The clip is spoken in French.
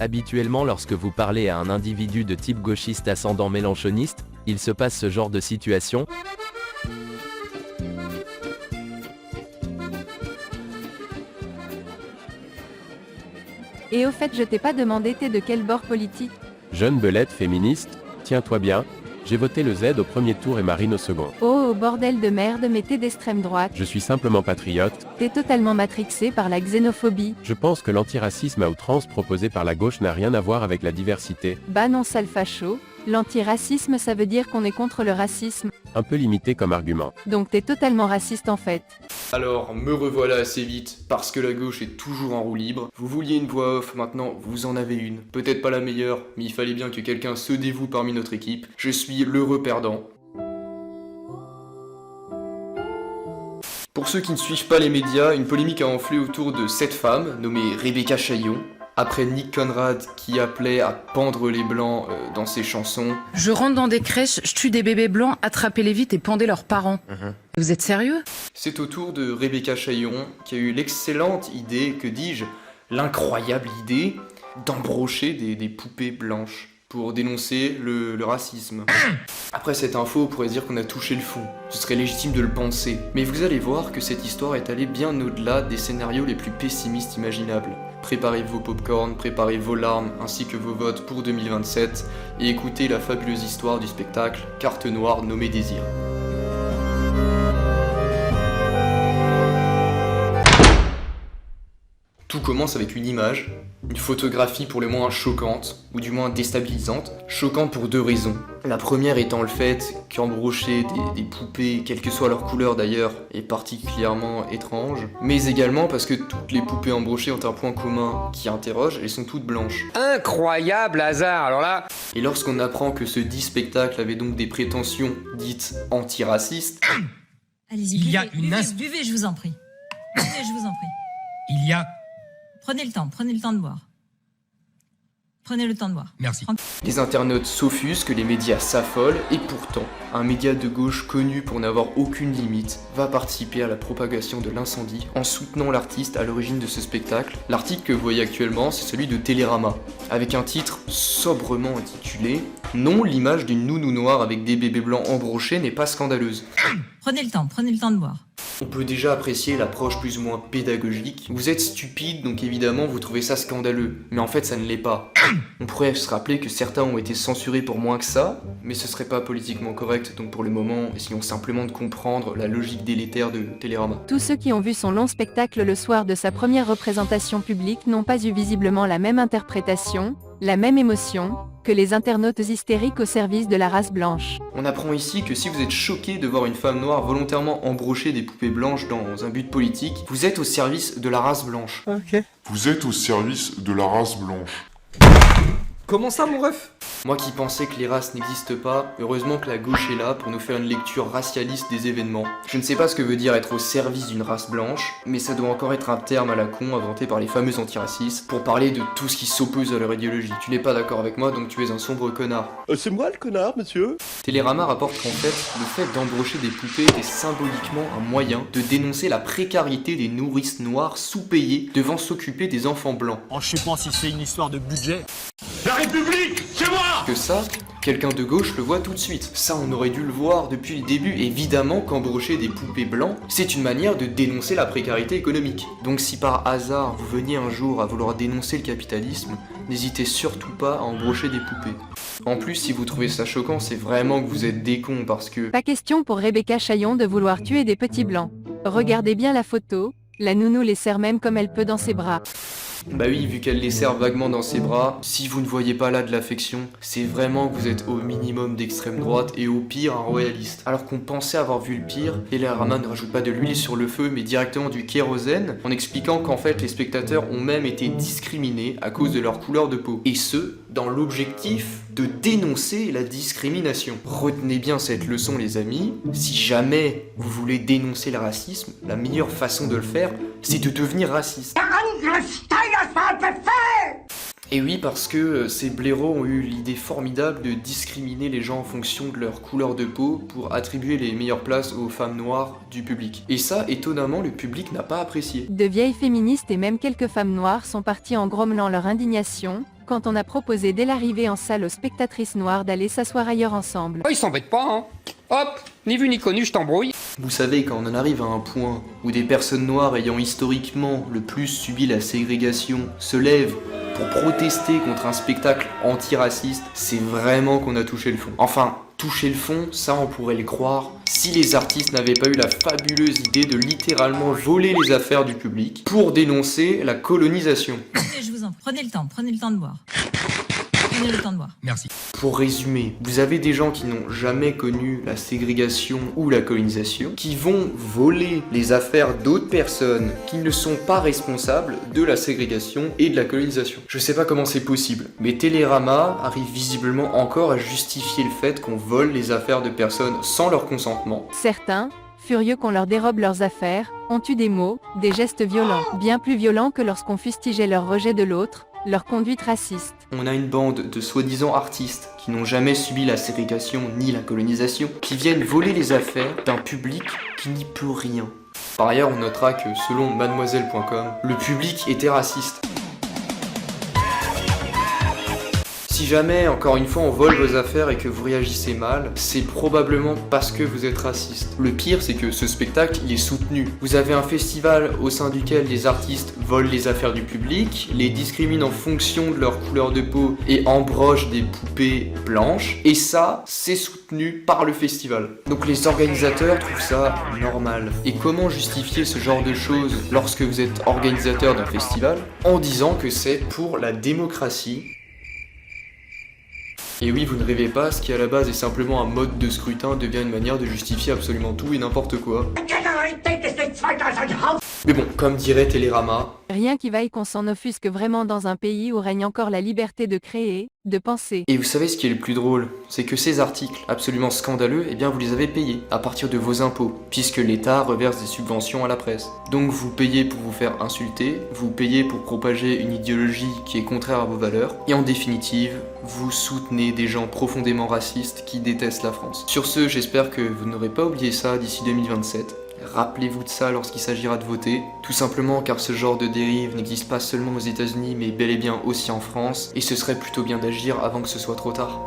Habituellement, lorsque vous parlez à un individu de type gauchiste ascendant mélenchoniste, il se passe ce genre de situation. Et au fait, je t'ai pas demandé t'es de quel bord politique? Jeune belette féministe, tiens-toi bien, j'ai voté le Z au premier tour et Marine au second. Oh bordel de merde, mais t'es d'extrême droite. Je suis simplement patriote. T'es totalement matrixé par la xénophobie. Je pense que l'antiracisme à outrance proposé par la gauche n'a rien à voir avec la diversité. Bah non sale facho, l'antiracisme ça veut dire qu'on est contre le racisme. Un peu limité comme argument. Donc t'es totalement raciste en fait. Alors, me revoilà assez vite, parce que la gauche est toujours en roue libre. Vous vouliez une voix off, maintenant vous en avez une. Peut-être pas la meilleure, mais il fallait bien que quelqu'un se dévoue parmi notre équipe. Je suis l'heureux perdant. Pour ceux qui ne suivent pas les médias, une polémique a enflé autour de cette femme, nommée Rebecca Chaillon, après Nick Conrad qui appelait à pendre les blancs dans ses chansons. Je rentre dans des crèches, je tue des bébés blancs, attrapez-les vite et pendez leurs parents. Vous êtes sérieux? C'est au tour de Rebecca Chaillon qui a eu l'excellente idée, que dis-je, l'incroyable idée d'embrocher des poupées blanches pour dénoncer le racisme. Après cette info, on pourrait dire qu'on a touché le fond. Ce serait légitime de le penser. Mais vous allez voir que cette histoire est allée bien au-delà des scénarios les plus pessimistes imaginables. Préparez vos popcorn, préparez vos larmes ainsi que vos votes pour 2027 et écoutez la fabuleuse histoire du spectacle Carte Noire nommé Désir. Tout commence avec une image, une photographie pour le moins choquante, ou du moins déstabilisante. Choquante pour deux raisons. La première étant le fait qu'embrocher des poupées, quelle que soit leur couleur d'ailleurs, est particulièrement étrange. Mais également parce que toutes les poupées embrochées ont un point commun qui interroge, elles sont toutes blanches. Incroyable hasard, alors là. Et lorsqu'on apprend que ce dit spectacle avait donc des prétentions dites antiracistes... Allez-y, buvez, je vous en prie. Buvez, je vous en prie. Il y a... Prenez le temps de boire. Prenez le temps de boire. Merci. Les internautes s'offusquent, les médias s'affolent, et pourtant, un média de gauche connu pour n'avoir aucune limite va participer à la propagation de l'incendie en soutenant l'artiste à l'origine de ce spectacle. L'article que vous voyez actuellement, c'est celui de Télérama, avec un titre sobrement intitulé « Non, l'image d'une nounou noire avec des bébés blancs embrochés n'est pas scandaleuse ». Prenez le temps de boire. On peut déjà apprécier l'approche plus ou moins pédagogique. Vous êtes stupide, donc évidemment vous trouvez ça scandaleux. Mais en fait ça ne l'est pas. On pourrait se rappeler que certains ont été censurés pour moins que ça, mais ce serait pas politiquement correct, donc pour le moment, essayons simplement de comprendre la logique délétère de Télérama. Tous ceux qui ont vu son long spectacle le soir de sa première représentation publique n'ont pas eu visiblement la même interprétation, la même émotion, que les internautes hystériques au service de la race blanche. On apprend ici que si vous êtes choqué de voir une femme noire volontairement embrocher des poupées blanches dans un but politique, vous êtes au service de la race blanche. Ok. Vous êtes au service de la race blanche. Comment ça mon ref? Moi qui pensais que les races n'existent pas, heureusement que la gauche est là pour nous faire une lecture racialiste des événements. Je ne sais pas ce que veut dire être au service d'une race blanche, mais ça doit encore être un terme à la con inventé par les fameux antiracistes pour parler de tout ce qui s'oppose à leur idéologie. Tu n'es pas d'accord avec moi, donc tu es un sombre connard. C'est moi le connard, monsieur. Télérama rapporte qu'en fait, le fait d'embrocher des poupées était symboliquement un moyen de dénoncer la précarité des nourrices noires sous-payées devant s'occuper des enfants blancs. Oh, je sais pas si c'est une histoire de budget. La République, c'est moi. Que ça, quelqu'un de gauche le voit tout de suite. Ça, on aurait dû le voir depuis le début. Évidemment qu'embrocher des poupées blancs, c'est une manière de dénoncer la précarité économique. Donc si par hasard vous veniez un jour à vouloir dénoncer le capitalisme, n'hésitez surtout pas à embrocher des poupées. En plus, si vous trouvez ça choquant, c'est vraiment que vous êtes des cons parce que... Pas question pour Rebecca Chaillon de vouloir tuer des petits blancs. Regardez bien la photo, la nounou les serre même comme elle peut dans ses bras. Bah oui, vu qu'elle les serre vaguement dans ses bras, si vous ne voyez pas là de l'affection, c'est vraiment que vous êtes au minimum d'extrême droite et au pire un royaliste. Alors qu'on pensait avoir vu le pire, Télérama ne rajoute pas de l'huile sur le feu mais directement du kérosène, en expliquant qu'en fait les spectateurs ont même été discriminés à cause de leur couleur de peau. Et ce, dans l'objectif de dénoncer la discrimination. Retenez bien cette leçon les amis, si jamais vous voulez dénoncer le racisme, la meilleure façon de le faire, c'est de devenir raciste. Et oui, parce que ces blaireaux ont eu l'idée formidable de discriminer les gens en fonction de leur couleur de peau pour attribuer les meilleures places aux femmes noires du public. Et ça, étonnamment, le public n'a pas apprécié. De vieilles féministes et même quelques femmes noires sont parties en grommelant leur indignation, quand on a proposé dès l'arrivée en salle aux spectatrices noires d'aller s'asseoir ailleurs ensemble. Oh, ils s'embêtent pas, hein. Hop, ni vu ni connu, je t'embrouille. Vous savez, quand on en arrive à un point où des personnes noires ayant historiquement le plus subi la ségrégation se lèvent pour protester contre un spectacle antiraciste, c'est vraiment qu'on a touché le fond. Enfin, toucher le fond, ça on pourrait le croire si les artistes n'avaient pas eu la fabuleuse idée de littéralement voler les affaires du public pour dénoncer la colonisation. Je vous en prie. Prenez le temps de boire. Prenez le temps de boire. Merci. Pour résumer, vous avez des gens qui n'ont jamais connu la ségrégation ou la colonisation, qui vont voler les affaires d'autres personnes qui ne sont pas responsables de la ségrégation et de la colonisation. Je sais pas comment c'est possible, mais Télérama arrive visiblement encore à justifier le fait qu'on vole les affaires de personnes sans leur consentement. Certains, furieux qu'on leur dérobe leurs affaires, ont eu des mots, des gestes violents, bien plus violents que lorsqu'on fustigeait leur rejet de l'autre, leur conduite raciste. On a une bande de soi-disant artistes qui n'ont jamais subi la ségrégation ni la colonisation, qui viennent voler les affaires d'un public qui n'y peut rien. Par ailleurs, on notera que selon mademoiselle.com, le public était raciste. Si jamais, encore une fois, on vole vos affaires et que vous réagissez mal, c'est probablement parce que vous êtes raciste. Le pire, c'est que ce spectacle, il est soutenu. Vous avez un festival au sein duquel les artistes volent les affaires du public, les discriminent en fonction de leur couleur de peau et embrochent des poupées blanches, et ça, c'est soutenu par le festival. Donc les organisateurs trouvent ça normal. Et comment justifier ce genre de choses lorsque vous êtes organisateur d'un festival? En disant que c'est pour la démocratie. Et oui, vous ne rêvez pas, ce qui à la base est simplement un mode de scrutin devient une manière de justifier absolument tout et n'importe quoi. Mais bon, comme dirait Télérama, Rien qui vaille qu'on s'en offusque vraiment dans un pays où règne encore la liberté de créer, de penser. et vous savez ce qui est le plus drôle, c'est que ces articles absolument scandaleux, eh bien vous les avez payés à partir de vos impôts, puisque l'État reverse des subventions à la presse. Donc vous payez pour vous faire insulter, vous payez pour propager une idéologie qui est contraire à vos valeurs, et en définitive, vous soutenez des gens profondément racistes qui détestent la France. Sur ce, j'espère que vous n'aurez pas oublié ça d'ici 2027. Rappelez-vous de ça lorsqu'il s'agira de voter, tout simplement car ce genre de dérive n'existe pas seulement aux États-Unis mais bel et bien aussi en France, et ce serait plutôt bien d'agir avant que ce soit trop tard.